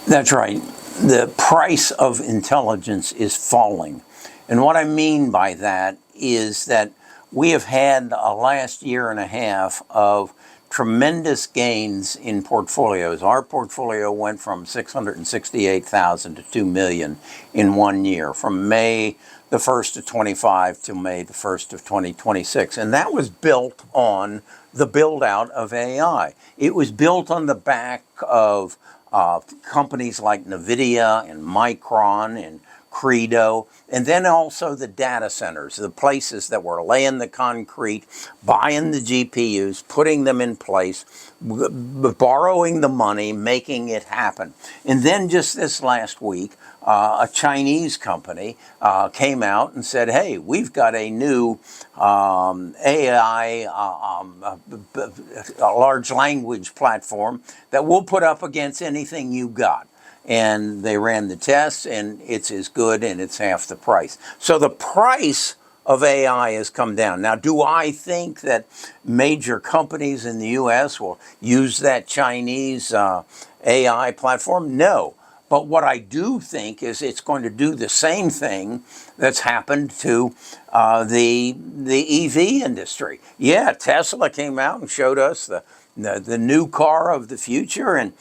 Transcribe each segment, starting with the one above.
That's right. The price of intelligence is falling. And what I mean by that is that we have had a last year and a half of tremendous gains in portfolios. Our portfolio went from 668,000 to 2 million in 1 year, from May the 1st of 25 to May the 1st of 2026. And that was built on the build out of AI. It was built on the back of companies like NVIDIA and Micron and Credo, and then also the data centers, the places that were laying the concrete, buying the GPUs, putting them in place, borrowing the money, making it happen. And then just this last week, a Chinese company came out and said, hey, we've got a new AI, a large language platform that we'll put up against anything you got. And they ran the tests, and it's as good, and it's half the price. So the price of AI has come down. Now, do I think that major companies in the U.S. will use that Chinese AI platform? No. But what I do think is it's going to do the same thing that's happened to the EV industry. Yeah, Tesla came out and showed us the new car of the future, and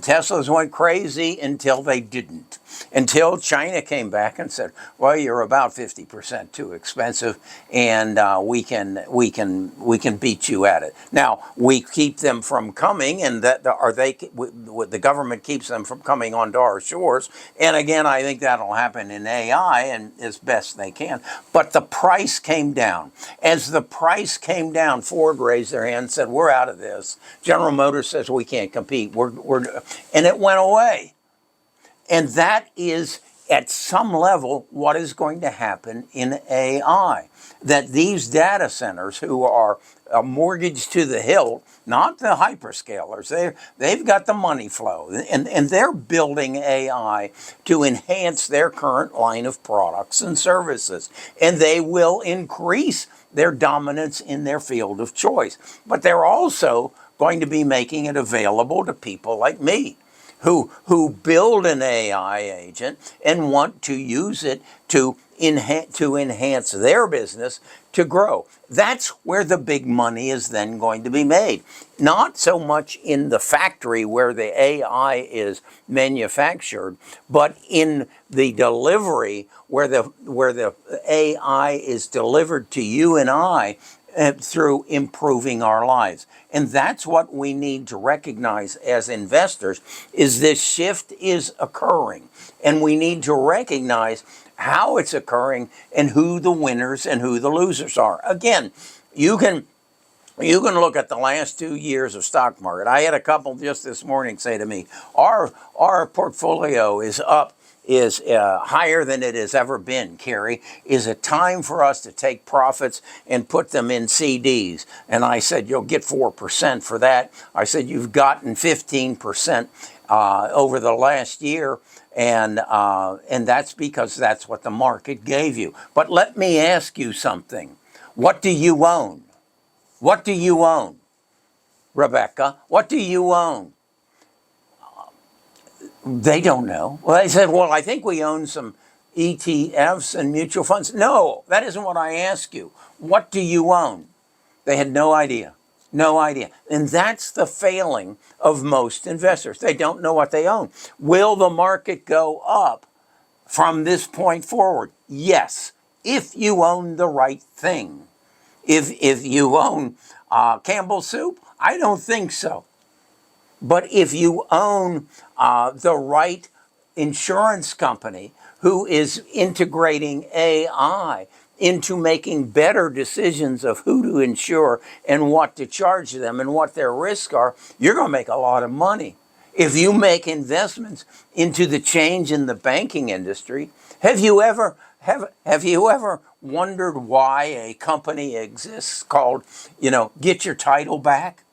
Teslas went crazy until they didn't. Until China came back and said, well, you're about 50% too expensive, and we can beat you at it. Now, we keep them from coming, and the government keeps them from coming onto our shores. And again, I think that'll happen in AI, and as best they can. But the price came down. As the price came down, Ford raised their hand and said, we're out of this. General Motors says we can't compete. And it went away. And that is, at some level, what is going to happen in AI. That these data centers, who are mortgaged to the hilt, not the hyperscalers, they've got the money flow. And they're building AI to enhance their current line of products and services. And they will increase their dominance in their field of choice. But they're also going to be making it available to people like me, who build an AI agent and want to use it to enhance their business to grow. That's where the big money is then going to be made. Not so much in the factory where the AI is manufactured, but in the delivery where the AI is delivered to you and I through improving our lives. And that's what we need to recognize as investors, is this shift is occurring. And we need to recognize how it's occurring and who the winners and who the losers are. Again, you can look at the last 2 years of stock market. I had a couple just this morning say to me, our portfolio is up, is higher than it has ever been, Kerry. Is it time for us to take profits and put them in CDs? And I said, you'll get 4% for that. I said, you've gotten 15% over the last year, and that's because that's what the market gave you. But let me ask you something. What do you own? What do you own, Rebecca? What do you own? They don't know. Well, they said, well, I think we own some ETFs and mutual funds. No, that isn't what I asked you. What do you own? They had no idea. No idea. And that's the failing of most investors. They don't know what they own. Will the market go up from this point forward? Yes, if you own the right thing. If you own Campbell's Soup, I don't think so. But if you own the right insurance company who is integrating AI into making better decisions of who to insure and what to charge them and what their risks are, you're going to make a lot of money. If you make investments into the change in the banking industry, have you ever wondered why a company exists called, Get Your Title Back?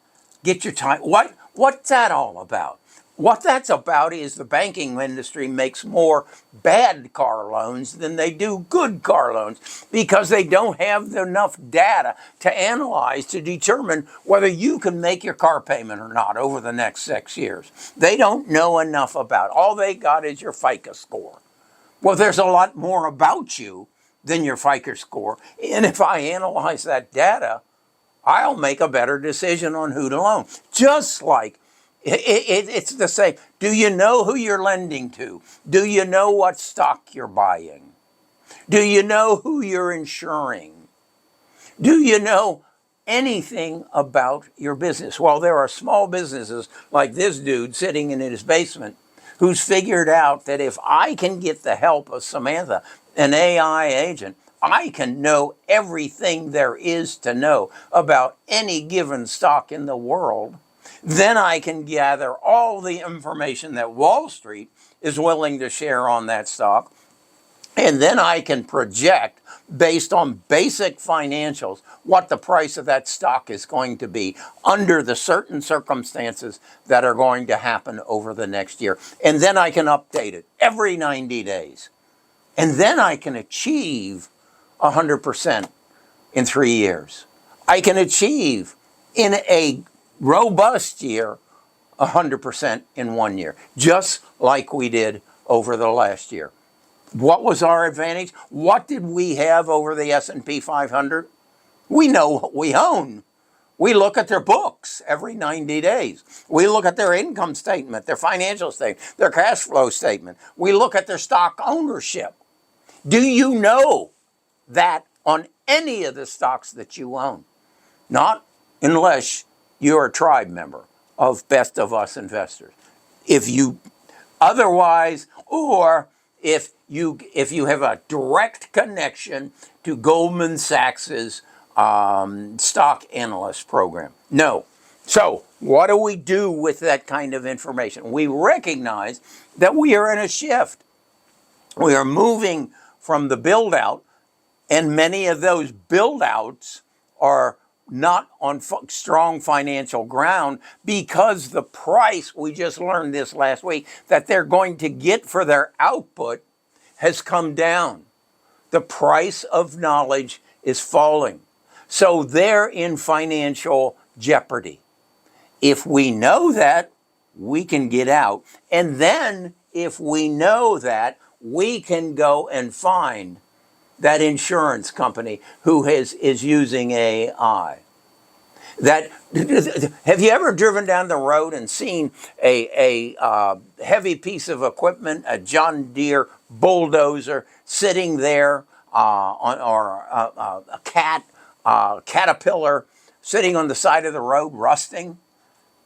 Get Your Title. What's that all about? What that's about is the banking industry makes more bad car loans than they do good car loans because they don't have enough data to analyze to determine whether you can make your car payment or not over the next 6 years. They don't know enough about it. All they got is your FICO score. Well, there's a lot more about you than your FICO score. And if I analyze that data, I'll make a better decision on who to loan. Just like it's the same. Do you know who you're lending to? Do you know what stock you're buying? Do you know who you're insuring? Do you know anything about your business? Well, there are small businesses like this dude sitting in his basement who's figured out that if I can get the help of Samantha, an AI agent, I can know everything there is to know about any given stock in the world. Then I can gather all the information that Wall Street is willing to share on that stock. And then I can project, based on basic financials, what the price of that stock is going to be under the certain circumstances that are going to happen over the next year. And then I can update it every 90 days. And then I can achieve 100% in 3 years. I can achieve in a robust year 100% in 1 year, just like we did over the last year. What was our advantage? What did we have over the S&P 500? We know what we own. We look at their books every 90 days. We look at their income statement, their financial statement, their cash flow statement. We look at their stock ownership. Do you know that on any of the stocks that you own? Not unless you're a tribe member of Best of Us Investors. If you otherwise, or if you have a direct connection to Goldman Sachs's stock analyst program. No. So what do we do with that kind of information? We recognize that we are in a shift. We are moving from the build-out, and many of those build-outs are not on strong financial ground because the price, we just learned this last week, that they're going to get for their output has come down. The price of knowledge is falling. So they're in financial jeopardy. If we know that, we can get out. And then if we know that, we can go and find that insurance company who is using AI. Have you ever driven down the road and seen a heavy piece of equipment, a John Deere bulldozer, sitting there, or a caterpillar sitting on the side of the road rusting?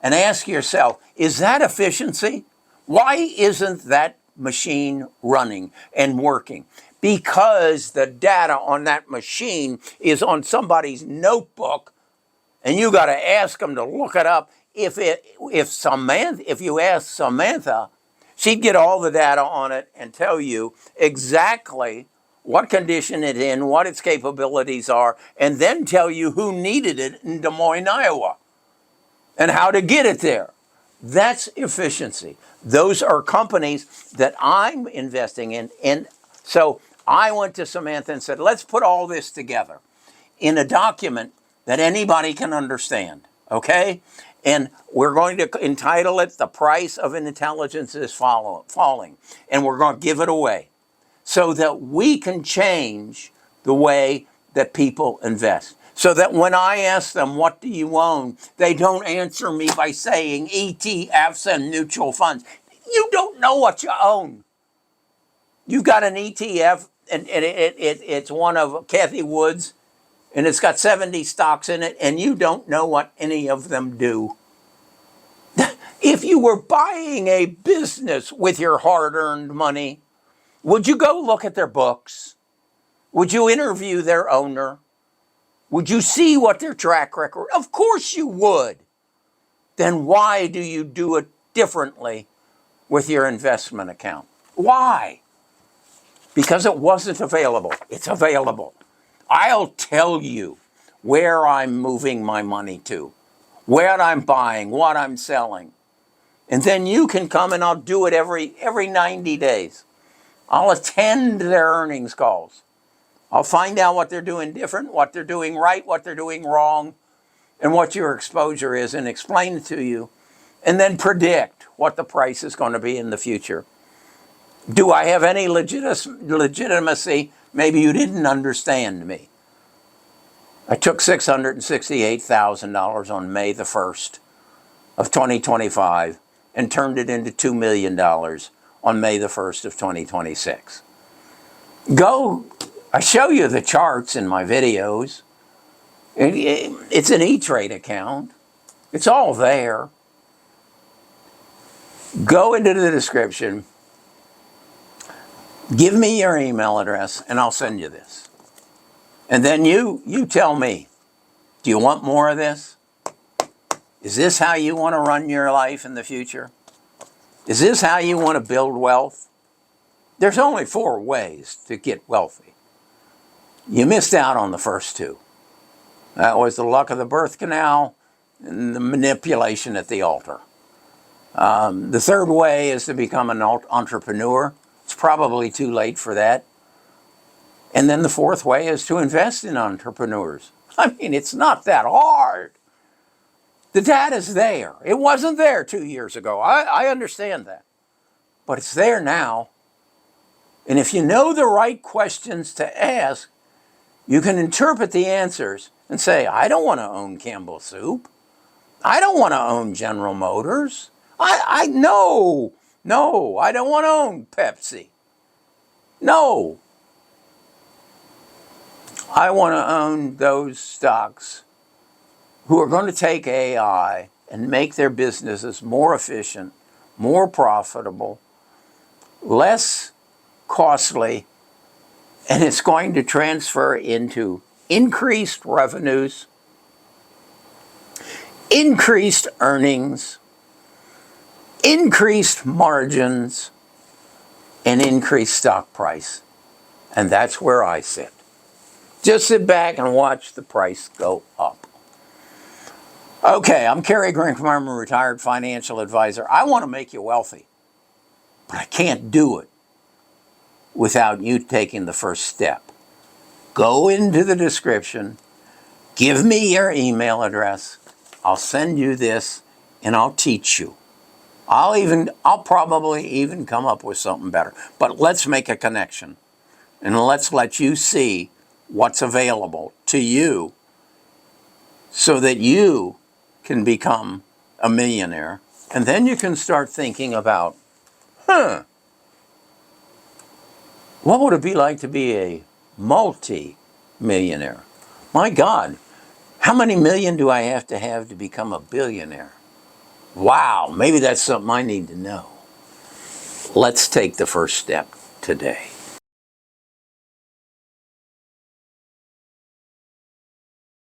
And ask yourself, is that efficiency? Why isn't that machine running and working? Because the data on that machine is on somebody's notebook, and you got to ask them to look it up. If you ask Samantha, she'd get all the data on it and tell you exactly what condition it's in, what its capabilities are, and then tell you who needed it in Des Moines, Iowa, and how to get it there. That's efficiency. Those are companies that I'm investing in. And so I went to Samantha and said, let's put all this together in a document that anybody can understand, okay? And we're going to entitle it The Price of Intelligence is Falling. And we're going to give it away so that we can change the way that people invest. So that when I ask them, what do you own? They don't answer me by saying ETFs and mutual funds. You don't know what you own. You've got an ETF, and it's one of Kathy Wood's, and it's got 70 stocks in it, and you don't know what any of them do. If you were buying a business with your hard-earned money, would you go look at their books? Would you interview their owner? Would you see what their track record? Of course you would. Then why do you do it differently with your investment account? Why? Because it wasn't available. It's available. I'll tell you where I'm moving my money to, where I'm buying, what I'm selling. And then you can come and I'll do it every 90 days. I'll attend their earnings calls. I'll find out what they're doing different, what they're doing right, what they're doing wrong, and what your exposure is, and explain it to you, and then predict what the price is going to be in the future. Do I have any legitimacy? Maybe you didn't understand me. I took $668,000 on May the 1st of 2025 and turned it into $2 million on May the 1st of 2026. I show you the charts in my videos. It's an E-Trade account. It's all there. Go into the description. Give me your email address and I'll send you this. And then you tell me, do you want more of this? Is this how you want to run your life in the future? Is this how you want to build wealth? There's only 4 ways to get wealthy. You missed out on the first 2. That was the luck of the birth canal and the manipulation at the altar. The 3rd way is to become an entrepreneur. It's probably too late for that. And then the 4th way is to invest in entrepreneurs. I mean, it's not that hard. The data's there. It wasn't there 2 years ago. I understand that. But it's there now. And if you know the right questions to ask, you can interpret the answers and say, I don't want to own Campbell Soup. I don't want to own General Motors. No, I don't want to own Pepsi. No. I want to own those stocks who are going to take AI and make their businesses more efficient, more profitable, less costly, and it's going to transfer into increased revenues, increased earnings, increased margins, and increased stock price. And that's where I sit. Just sit back and watch the price go up. Okay, I'm Kerry. I'm a retired financial advisor. I want to make you wealthy, but I can't do it without you taking the first step. Go into the description, give me your email address, I'll send you this, and I'll teach you. I'll probably even come up with something better. But let's make a connection, and let's let you see what's available to you so that you can become a millionaire. And then you can start thinking about, what would it be like to be a multi-millionaire? My God, how many million do I have to become a billionaire? Wow, maybe that's something I need to know. Let's take the first step today.